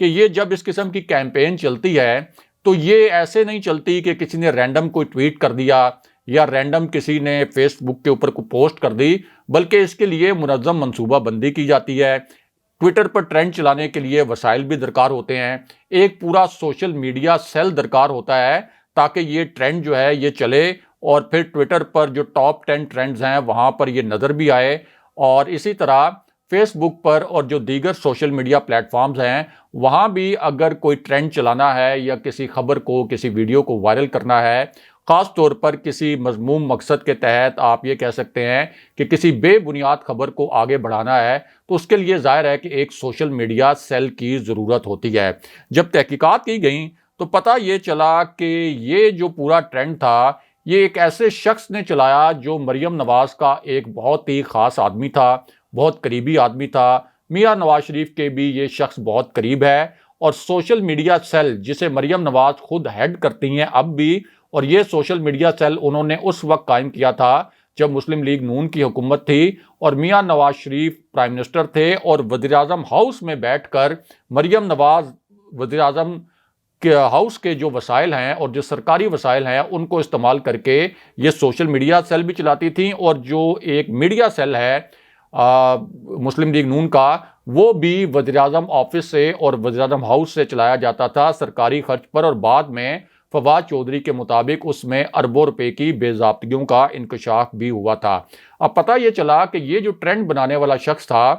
کہ یہ جب اس قسم کی کیمپین چلتی ہے تو یہ ایسے نہیں چلتی کہ کسی نے رینڈم کوئی ٹویٹ کر دیا یا رینڈم کسی نے فیس بک کے اوپر کوئی پوسٹ کر دی، بلکہ اس کے لیے منظم منصوبہ بندی کی جاتی ہے۔ ٹویٹر پر ٹرینڈ چلانے کے لیے وسائل بھی درکار ہوتے ہیں، ایک پورا سوشل میڈیا سیل درکار ہوتا ہے تاکہ یہ ٹرینڈ جو ہے یہ چلے اور پھر ٹویٹر پر جو ٹاپ 10 ٹرینڈز ہیں وہاں پر یہ نظر بھی آئے، اور اسی طرح فیس بک پر اور جو دیگر سوشل میڈیا پلیٹ فارمز ہیں وہاں بھی اگر کوئی ٹرینڈ چلانا ہے یا کسی خبر کو، کسی ویڈیو کو وائرل کرنا ہے، خاص طور پر کسی مذموم مقصد کے تحت آپ یہ کہہ سکتے ہیں کہ کسی بے بنیاد خبر کو آگے بڑھانا ہے، تو اس کے لیے ظاہر ہے کہ ایک سوشل میڈیا سیل کی ضرورت ہوتی ہے۔ جب تحقیقات کی گئیں تو پتہ یہ چلا کہ یہ جو پورا ٹرینڈ تھا یہ ایک ایسے شخص نے چلایا جو مریم نواز کا ایک بہت ہی خاص آدمی تھا، بہت قریبی آدمی تھا۔ میاں نواز شریف کے بھی یہ شخص بہت قریب ہے، اور سوشل میڈیا سیل جسے مریم نواز خود ہیڈ کرتی ہیں اب بھی، اور یہ سوشل میڈیا سیل انہوں نے اس وقت قائم کیا تھا جب مسلم لیگ نون کی حکومت تھی اور میاں نواز شریف پرائم منسٹر تھے، اور وزیراعظم ہاؤس میں بیٹھ کر مریم نواز وزیراعظم کے ہاؤس کے جو وسائل ہیں اور جو سرکاری وسائل ہیں ان کو استعمال کر کے یہ سوشل میڈیا سیل بھی چلاتی تھیں، اور جو ایک میڈیا سیل ہے مسلم لیگ نون کا وہ بھی وزیراعظم آفس سے اور وزیراعظم ہاؤس سے چلایا جاتا تھا سرکاری خرچ پر، اور بعد میں فواد چودھری کے مطابق اس میں اربوں روپے کی بے ضابطگیوں کا انکشاف بھی ہوا تھا۔ اب پتہ یہ چلا کہ یہ جو ٹرینڈ بنانے والا شخص تھا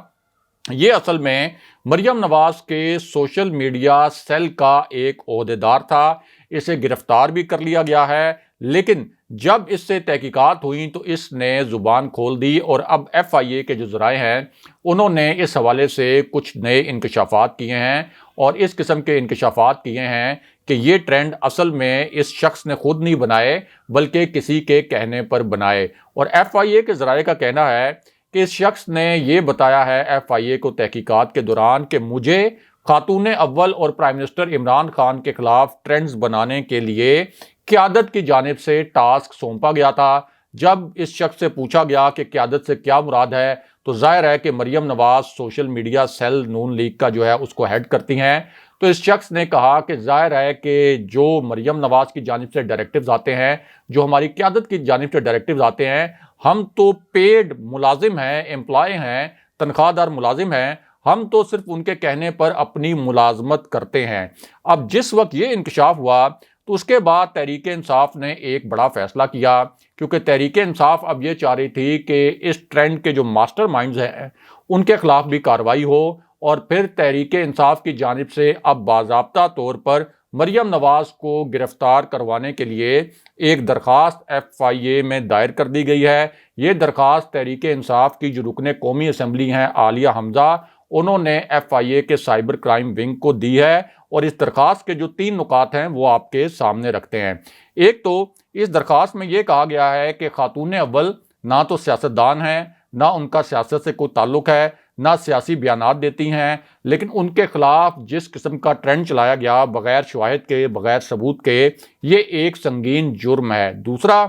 یہ اصل میں مریم نواز کے سوشل میڈیا سیل کا ایک عہدیدار تھا۔ اسے گرفتار بھی کر لیا گیا ہے، لیکن جب اس سے تحقیقات ہوئیں تو اس نے زبان کھول دی، اور اب ایف آئی اے کے جو ذرائع ہیں انہوں نے اس حوالے سے کچھ نئے انکشافات کیے ہیں، اور اس قسم کے انکشافات کیے ہیں کہ یہ ٹرینڈ اصل میں اس شخص نے خود نہیں بنائے بلکہ کسی کے کہنے پر بنائے۔ اور ایف آئی اے کے ذرائع کا کہنا ہے کہ اس شخص نے یہ بتایا ہے ایف آئی اے کو تحقیقات کے دوران کہ مجھے خاتون اول اور پرائم منسٹر عمران خان کے خلاف ٹرینڈز بنانے کے لیے قیادت کی جانب سے ٹاسک سونپا گیا تھا۔ جب اس شخص سے پوچھا گیا کہ قیادت سے کیا مراد ہے تو ظاہر ہے کہ Maryam Nawaz social media cell نون لیگ کا جو ہے اس کو ہیڈ کرتی ہیں، تو اس شخص نے کہا کہ ظاہر ہے کہ جو مریم نواز کی جانب سے ڈائریکٹیوز آتے ہیں، جو ہماری قیادت کی جانب سے ڈائریکٹیوز آتے ہیں، ہم تو پیڈ ملازم ہیں، امپلائی ہیں، تنخواہ دار ملازم ہیں، ہم تو صرف ان کے کہنے پر اپنی ملازمت کرتے ہیں۔ اب جس وقت یہ انکشاف ہوا تو اس کے بعد تحریک انصاف نے ایک بڑا فیصلہ کیا، کیونکہ تحریک انصاف اب یہ چاہ رہی تھی کہ اس ٹرینڈ کے جو ماسٹر مائنڈز ہیں ان کے خلاف بھی کارروائی ہو، اور پھر تحریک انصاف کی جانب سے اب باضابطہ طور پر مریم نواز کو گرفتار کروانے کے لیے ایک درخواست ایف آئی اے میں دائر کر دی گئی ہے۔ یہ درخواست تحریک انصاف کی جو رکن قومی اسمبلی ہیں عالیہ حمزہ، انہوں نے ایف آئی اے کے سائبر کرائم ونگ کو دی ہے، اور اس درخواست کے جو 3 نکات ہیں وہ آپ کے سامنے رکھتے ہیں۔ ایک تو اس درخواست میں یہ کہا گیا ہے کہ خاتون اول نہ تو سیاستدان ہیں، نہ ان کا سیاست سے کوئی تعلق ہے، نہ سیاسی بیانات دیتی ہیں، لیکن ان کے خلاف جس قسم کا ٹرینڈ چلایا گیا بغیر شواہد کے، بغیر ثبوت کے، یہ ایک سنگین جرم ہے۔ دوسرا،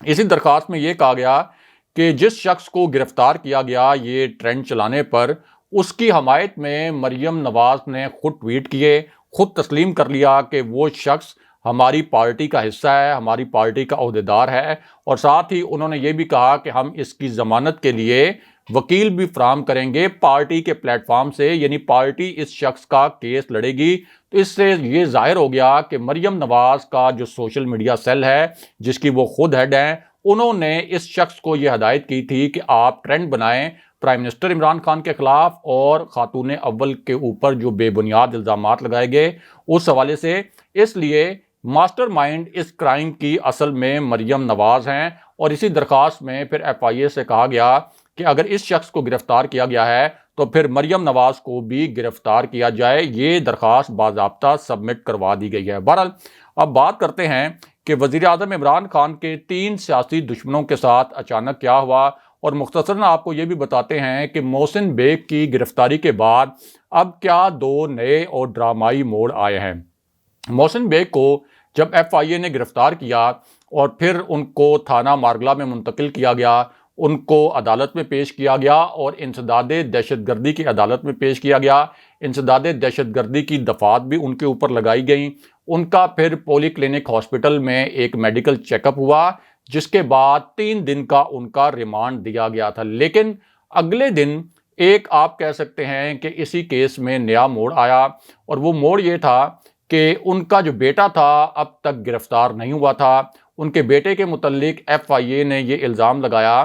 اسی درخواست میں یہ کہا گیا کہ جس شخص کو گرفتار کیا گیا یہ ٹرینڈ چلانے پر، اس کی حمایت میں مریم نواز نے خود ٹویٹ کیے، خود تسلیم کر لیا کہ وہ شخص ہماری پارٹی کا حصہ ہے، ہماری پارٹی کا عہدیدار ہے، اور ساتھ ہی انہوں نے یہ بھی کہا کہ ہم اس کی ضمانت کے لیے وکیل بھی فراہم کریں گے پارٹی کے پلیٹ فارم سے، یعنی پارٹی اس شخص کا کیس لڑے گی۔ تو اس سے یہ ظاہر ہو گیا کہ مریم نواز کا جو سوشل میڈیا سیل ہے جس کی وہ خود ہیڈ ہیں، انہوں نے اس شخص کو یہ ہدایت کی تھی کہ آپ ٹرینڈ بنائیں پرائم منسٹر عمران خان کے خلاف اور خاتون اول کے اوپر جو بے بنیاد الزامات لگائے گئے اس حوالے سے۔ اس لیے ماسٹر مائنڈ اس کرائم کی اصل میں مریم نواز ہیں، اور اسی درخواست میں پھر ایف آئی اے سے کہا گیا کہ اگر اس شخص کو گرفتار کیا گیا ہے تو پھر مریم نواز کو بھی گرفتار کیا جائے۔ یہ درخواست باضابطہ سبمٹ کروا دی گئی ہے۔ بہرحال اب بات کرتے ہیں کہ وزیر اعظم عمران خان کے 3 سیاسی دشمنوں کے ساتھ اچانک کیا ہوا، اور مختصراً آپ کو یہ بھی بتاتے ہیں کہ محسن بیگ کی گرفتاری کے بعد اب کیا 2 نئے اور ڈرامائی موڑ آئے ہیں۔ محسن بیگ کو جب ایف آئی اے نے گرفتار کیا اور پھر ان کو تھانہ مارگلہ میں منتقل کیا گیا، ان کو عدالت میں پیش کیا گیا اور انسداد دہشت گردی کی عدالت میں پیش کیا گیا، انسداد دہشت گردی کی دفعات بھی ان کے اوپر لگائی گئیں۔ ان کا پھر پولی کلینک ہاسپٹل میں ایک میڈیکل چیک اپ ہوا، جس کے بعد 3 دن کا ان کا ریمانڈ دیا گیا تھا۔ لیکن اگلے دن ایک آپ کہہ سکتے ہیں کہ اسی کیس میں نیا موڑ آیا، اور وہ موڑ یہ تھا کہ ان کا جو بیٹا تھا اب تک گرفتار نہیں ہوا تھا۔ ان کے بیٹے کے متعلق ایف آئی اے نے یہ الزام لگایا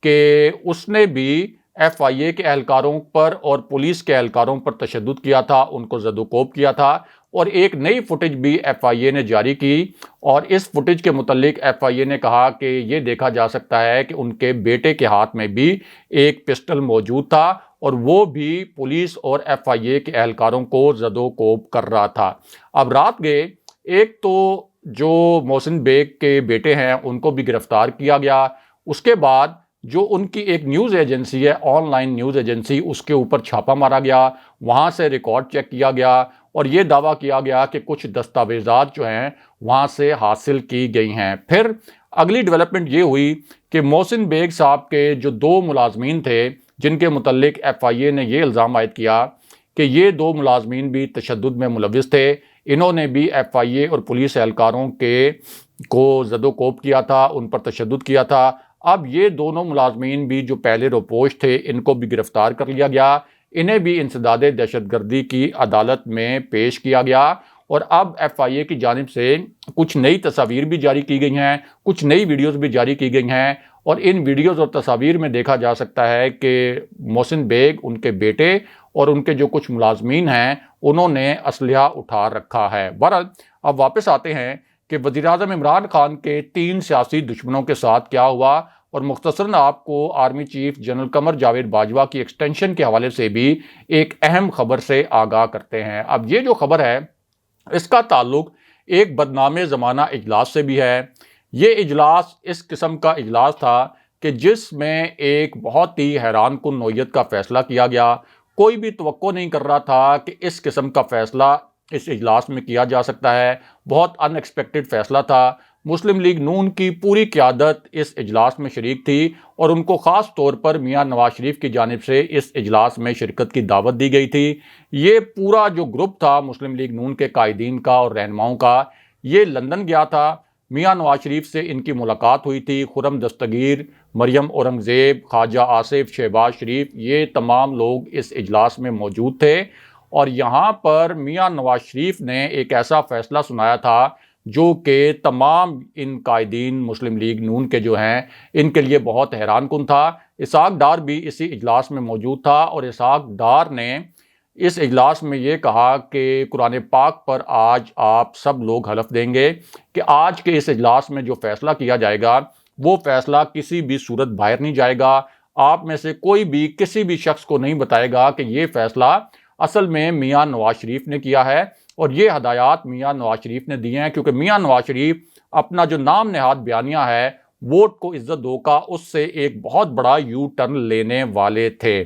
کہ اس نے بھی ایف آئی اے کے اہلکاروں پر اور پولیس کے اہلکاروں پر تشدد کیا تھا، ان کو زد و کوب کیا تھا، اور ایک نئی فوٹیج بھی ایف آئی اے نے جاری کی، اور اس فوٹیج کے متعلق ایف آئی اے نے کہا کہ یہ دیکھا جا سکتا ہے کہ ان کے بیٹے کے ہاتھ میں بھی ایک پسٹل موجود تھا، اور وہ بھی پولیس اور ایف آئی اے کے اہلکاروں کو زد و کوب کر رہا تھا۔ اب رات گئے، ایک تو جو محسن بیگ کے بیٹے ہیں ان کو بھی گرفتار کیا گیا، اس کے بعد جو ان کی ایک نیوز ایجنسی ہے، آن لائن نیوز ایجنسی، اس کے اوپر چھاپا مارا گیا، وہاں سے ریکارڈ چیک کیا گیا، اور یہ دعویٰ کیا گیا کہ کچھ دستاویزات جو ہیں وہاں سے حاصل کی گئی ہیں۔ پھر اگلی ڈیولپمنٹ یہ ہوئی کہ محسن بیگ صاحب کے جو 2 ملازمین تھے، جن کے متعلق ایف آئی اے نے یہ الزام عائد کیا کہ یہ 2 ملازمین بھی تشدد میں ملوث تھے، انہوں نے بھی ایف آئی اے اور پولیس اہلکاروں کو زد و کوب کیا تھا، ان پر تشدد کیا تھا۔ اب یہ دونوں ملازمین بھی جو پہلے روپوش تھے، ان کو بھی گرفتار کر لیا گیا، انہیں بھی انسداد دہشت گردی کی عدالت میں پیش کیا گیا، اور اب ایف آئی اے کی جانب سے کچھ نئی تصاویر بھی جاری کی گئی ہیں، کچھ نئی ویڈیوز بھی جاری کی گئی ہیں، اور ان ویڈیوز اور تصاویر میں دیکھا جا سکتا ہے کہ محسن بیگ، ان کے بیٹے اور ان کے جو کچھ ملازمین ہیں، انہوں نے اسلحہ اٹھا رکھا ہے۔ بہرحال اب واپس آتے ہیں کہ وزیراعظم عمران خان کے 3 سیاسی دشمنوں کے ساتھ کیا ہوا، اور مختصراً آپ کو army chief general Qamar Javed Bajwa کی ایکسٹینشن کے حوالے سے بھی ایک اہم خبر سے آگاہ کرتے ہیں۔ اب یہ جو خبر ہے، اس کا تعلق ایک بدنام زمانہ اجلاس سے بھی ہے۔ یہ اجلاس اس قسم کا اجلاس تھا کہ جس میں ایک بہت ہی حیران کن نوعیت کا فیصلہ کیا گیا۔ کوئی بھی توقع نہیں کر رہا تھا کہ اس قسم کا فیصلہ اس اجلاس میں کیا جا سکتا ہے، بہت ان ایکسپیکٹڈ فیصلہ تھا۔ مسلم لیگ نون کی پوری قیادت اس اجلاس میں شریک تھی، اور ان کو خاص طور پر میاں نواز شریف کی جانب سے اس اجلاس میں شرکت کی دعوت دی گئی تھی۔ یہ پورا جو گروپ تھا مسلم لیگ نون کے قائدین کا اور رہنماؤں کا، یہ لندن گیا تھا، میاں نواز شریف سے ان کی ملاقات ہوئی تھی۔ خرم دستگیر، مریم اورنگزیب، خواجہ آصف، شہباز شریف، یہ تمام لوگ اس اجلاس میں موجود تھے، اور یہاں پر میاں نواز شریف نے ایک ایسا فیصلہ سنایا تھا جو کہ تمام ان قائدین مسلم لیگ نون کے جو ہیں ان کے لیے بہت حیران کن تھا۔ اسحاق ڈار بھی اسی اجلاس میں موجود تھا، اور اسحاق ڈار نے اس اجلاس میں یہ کہا کہ قرآن پاک پر آج آپ سب لوگ حلف دیں گے کہ آج کے اس اجلاس میں جو فیصلہ کیا جائے گا وہ فیصلہ کسی بھی صورت باہر نہیں جائے گا۔ آپ میں سے کوئی بھی کسی بھی شخص کو نہیں بتائے گا کہ یہ فیصلہ اصل میں میاں نواز شریف نے کیا ہے، اور یہ ہدایات میاں نواز شریف نے دی ہیں، کیونکہ میاں نواز شریف اپنا جو نام نہاد بیانیہ ہے، ووٹ کو عزت دو کا، اس سے ایک بہت بڑا یو ٹرن لینے والے تھے۔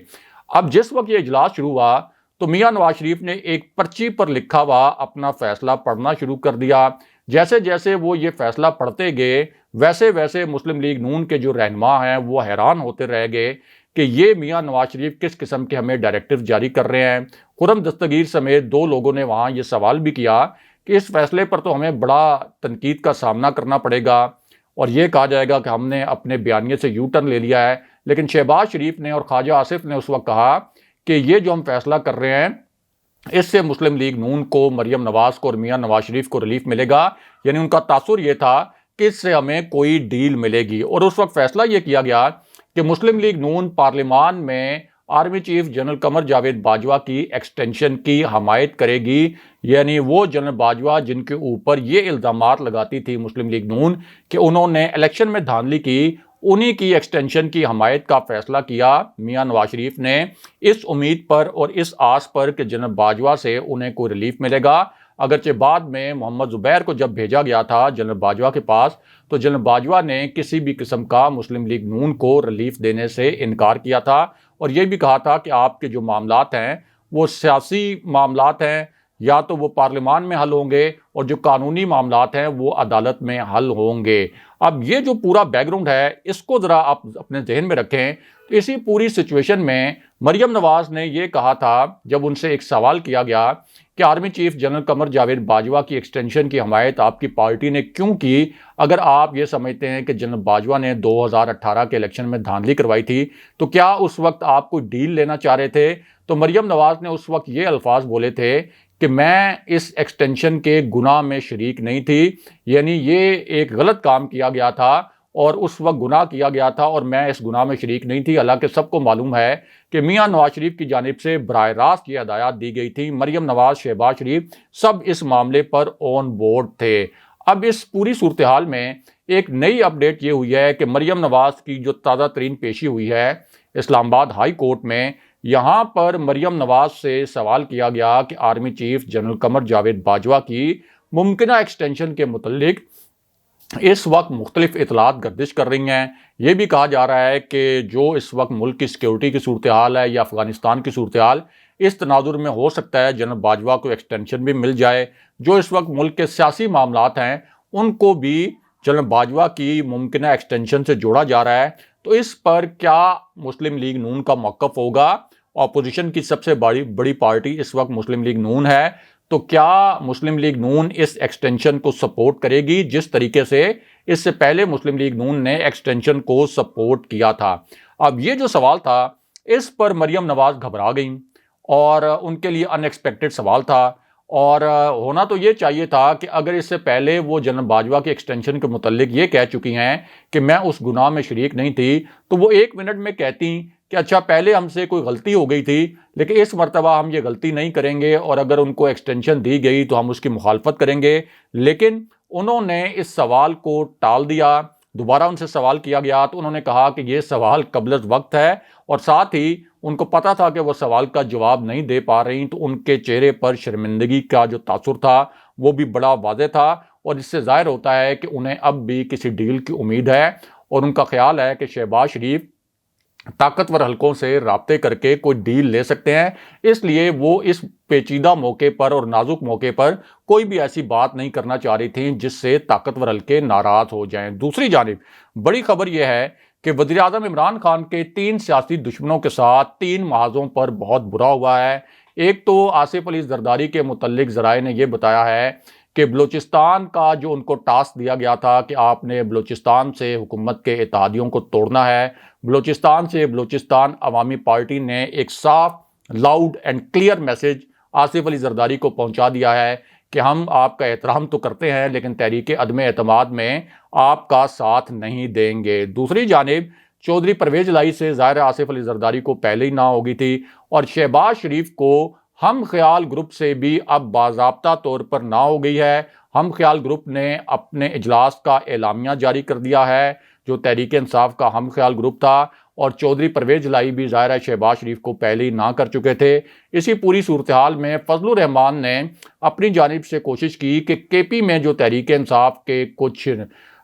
اب جس وقت یہ اجلاس شروع ہوا تو میاں نواز شریف نے ایک پرچی پر لکھا ہوا اپنا فیصلہ پڑھنا شروع کر دیا۔ جیسے جیسے وہ یہ فیصلہ پڑھتے گئے، ویسے ویسے مسلم لیگ نون کے جو رہنما ہیں وہ حیران ہوتے رہ گئے کہ یہ میاں نواز شریف کس قسم کے ہمیں ڈائریکٹو جاری کر رہے ہیں۔ خرم دستگیر سمیت 2 لوگوں نے وہاں یہ سوال بھی کیا کہ اس فیصلے پر تو ہمیں بڑا تنقید کا سامنا کرنا پڑے گا، اور یہ کہا جائے گا کہ ہم نے اپنے بیانیے سے یو ٹرن لے لیا ہے۔ لیکن شہباز شریف نے اور خواجہ آصف نے اس وقت کہا کہ یہ جو ہم فیصلہ کر رہے ہیں اس سے مسلم لیگ نون کو، مریم نواز کو اور میاں نواز شریف کو ریلیف ملے گا، یعنی ان کا تاثر یہ تھا کہ اس سے ہمیں کوئی ڈیل ملے گی۔ اور اس وقت فیصلہ یہ کیا گیا کہ مسلم لیگ نون پارلیمان میں army chief general Qamar Javed Bajwa کی ایکسٹینشن کی حمایت کرے گی، یعنی وہ جنرل باجوہ جن کے اوپر یہ الزامات لگاتی تھی مسلم لیگ نون کہ انہوں نے الیکشن میں دھاندلی کی، انہی کی ایکسٹینشن کی حمایت کا فیصلہ کیا میاں نواز شریف نے، اس امید پر اور اس آس پر کہ جنرل باجوہ سے انہیں کوئی ریلیف ملے گا۔ اگرچہ بعد میں محمد زبیر کو جب بھیجا گیا تھا جنرل باجوہ کے پاس تو جنرل باجوہ نے کسی بھی قسم کا مسلم لیگ نون کو ریلیف دینے سے انکار کیا تھا، اور یہ بھی کہا تھا کہ آپ کے جو معاملات ہیں وہ سیاسی معاملات ہیں، یا تو وہ پارلیمان میں حل ہوں گے اور جو قانونی معاملات ہیں وہ عدالت میں حل ہوں گے۔ اب یہ جو پورا بیک گراؤنڈ ہے اس کو ذرا آپ اپنے ذہن میں رکھیں۔ تو اسی پوری سچویشن میں مریم نواز نے یہ کہا تھا جب ان سے ایک سوال کیا گیا کہ army chief general Qamar Javed Bajwa کی ایکسٹینشن کی حمایت آپ کی پارٹی نے کیوں کی؟ اگر آپ یہ سمجھتے ہیں کہ جنرل باجوہ نے 2018 کے الیکشن میں دھاندلی کروائی تھی تو کیا اس وقت آپ کوئی ڈیل لینا چاہ رہے تھے؟ تو مریم نواز نے اس وقت یہ الفاظ بولے تھے کہ میں اس ایکسٹینشن کے گناہ میں شریک نہیں تھی، یعنی یہ ایک غلط کام کیا گیا تھا اور اس وقت گناہ کیا گیا تھا اور میں اس گناہ میں شریک نہیں تھی۔ حالانکہ سب کو معلوم ہے کہ میاں نواز شریف کی جانب سے براہ راست یہ ہدایات دی گئی تھی۔ مریم نواز، شہباز شریف سب اس معاملے پر آن بورڈ تھے۔ اب اس پوری صورتحال میں ایک نئی اپڈیٹ یہ ہوئی ہے کہ مریم نواز کی جو تازہ ترین پیشی ہوئی ہے اسلام آباد ہائی کورٹ میں، یہاں پر مریم نواز سے سوال کیا گیا کہ army chief general Qamar Javed Bajwa کی ممکنہ ایکسٹینشن کے متعلق اس وقت مختلف اطلاعات گردش کر رہی ہیں۔ یہ بھی کہا جا رہا ہے کہ جو اس وقت ملک کی سیکیورٹی کی صورتحال ہے یا افغانستان کی صورتحال، اس تناظر میں ہو سکتا ہے جنرل باجوہ کو ایکسٹینشن بھی مل جائے۔ جو اس وقت ملک کے سیاسی معاملات ہیں ان کو بھی جنرل باجوہ کی ممکنہ ایکسٹینشن سے جوڑا جا رہا ہے۔ تو اس پر کیا مسلم لیگ نون کا موقف ہوگا؟ اپوزیشن کی سب سے بڑی پارٹی اس وقت مسلم لیگ نون ہے، تو کیا مسلم لیگ نون اس ایکسٹینشن کو سپورٹ کرے گی جس طریقے سے اس سے پہلے مسلم لیگ نون نے ایکسٹینشن کو سپورٹ کیا تھا؟ اب یہ جو سوال تھا اس پر مریم نواز گھبرا گئیں اور ان کے لیے ان ایکسپیکٹڈ سوال تھا، اور ہونا تو یہ چاہیے تھا کہ اگر اس سے پہلے وہ جنرل باجوہ کی ایکسٹینشن کے متعلق یہ کہہ چکی ہیں کہ میں اس گناہ میں شریک نہیں تھی، تو وہ ایک منٹ میں کہتی کہ اچھا پہلے ہم سے کوئی غلطی ہو گئی تھی لیکن اس مرتبہ ہم یہ غلطی نہیں کریں گے، اور اگر ان کو ایکسٹینشن دی گئی تو ہم اس کی مخالفت کریں گے۔ لیکن انہوں نے اس سوال کو ٹال دیا۔ دوبارہ ان سے سوال کیا گیا تو انہوں نے کہا کہ یہ سوال قبل از وقت ہے، اور ساتھ ہی ان کو پتا تھا کہ وہ سوال کا جواب نہیں دے پا رہی، تو ان کے چہرے پر شرمندگی کا جو تاثر تھا وہ بھی بڑا واضح تھا، اور اس سے ظاہر ہوتا ہے کہ انہیں اب بھی کسی ڈیل کی امید ہے، اور ان کا خیال ہے کہ شہباز شریف طاقتور حلقوں سے رابطے کر کے کوئی ڈیل لے سکتے ہیں۔ اس لیے وہ اس پیچیدہ موقع پر اور نازک موقع پر کوئی بھی ایسی بات نہیں کرنا چاہ رہی تھیں جس سے طاقتور حلقے ناراض ہو جائیں۔ دوسری جانب بڑی خبر یہ ہے کہ وزیر اعظم عمران خان کے 3 سیاسی دشمنوں کے ساتھ 3 محاذوں پر بہت برا ہوا ہے۔ ایک تو آصف علی زرداری کے متعلق ذرائع نے یہ بتایا ہے کہ بلوچستان کا جو ان کو ٹاسک دیا گیا تھا کہ آپ نے بلوچستان سے حکومت کے اتحادیوں کو توڑنا ہے، بلوچستان سے بلوچستان عوامی پارٹی نے ایک صاف، loud and clear message Asif Ali Zardari کو پہنچا دیا ہے کہ ہم آپ کا احترام تو کرتے ہیں لیکن تحریک عدم اعتماد میں آپ کا ساتھ نہیں دیں گے۔ دوسری جانب چودھری پرویز الہی سے ظاہر آصف علی زرداری کو پہلے ہی نہ ہوگی تھی، اور شہباز شریف کو ہم خیال گروپ سے بھی اب باضابطہ طور پر نہ ہو گئی ہے۔ ہم خیال گروپ نے اپنے اجلاس کا اعلامیہ جاری کر دیا ہے جو تحریک انصاف کا ہم خیال گروپ تھا، اور چودھری پرویز الہی بھی ظاہر شہباز شریف کو پہلے ہی نہ کر چکے تھے۔ اسی پوری صورتحال میں فضل الرحمان نے اپنی جانب سے کوشش کی کہ کے پی میں جو تحریک انصاف کے کچھ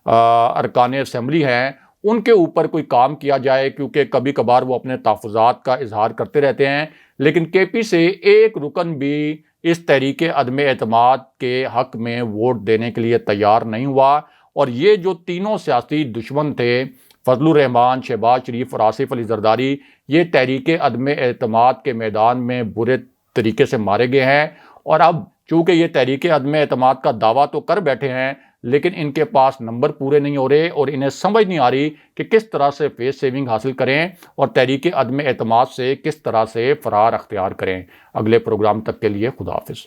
ارکان اسمبلی ہیں ان کے اوپر کوئی کام کیا جائے، کیونکہ کبھی کبھار وہ اپنے تحفظات کا اظہار کرتے رہتے ہیں، لیکن کے پی سے ایک رکن بھی اس تحریک عدم اعتماد کے حق میں ووٹ دینے کے لیے تیار نہیں ہوا۔ اور یہ جو تینوں سیاسی دشمن تھے، فضل الرحمان، شہباز شریف اور آصف علی زرداری، یہ تحریک عدم اعتماد کے میدان میں برے طریقے سے مارے گئے ہیں، اور اب چونکہ یہ تحریک عدم اعتماد کا دعویٰ تو کر بیٹھے ہیں لیکن ان کے پاس نمبر پورے نہیں ہو رہے، اور انہیں سمجھ نہیں آ رہی کہ کس طرح سے فیس سیونگ حاصل کریں اور تحریک عدم اعتماد سے کس طرح سے فرار اختیار کریں۔ اگلے پروگرام تک کے لیے خدا حافظ۔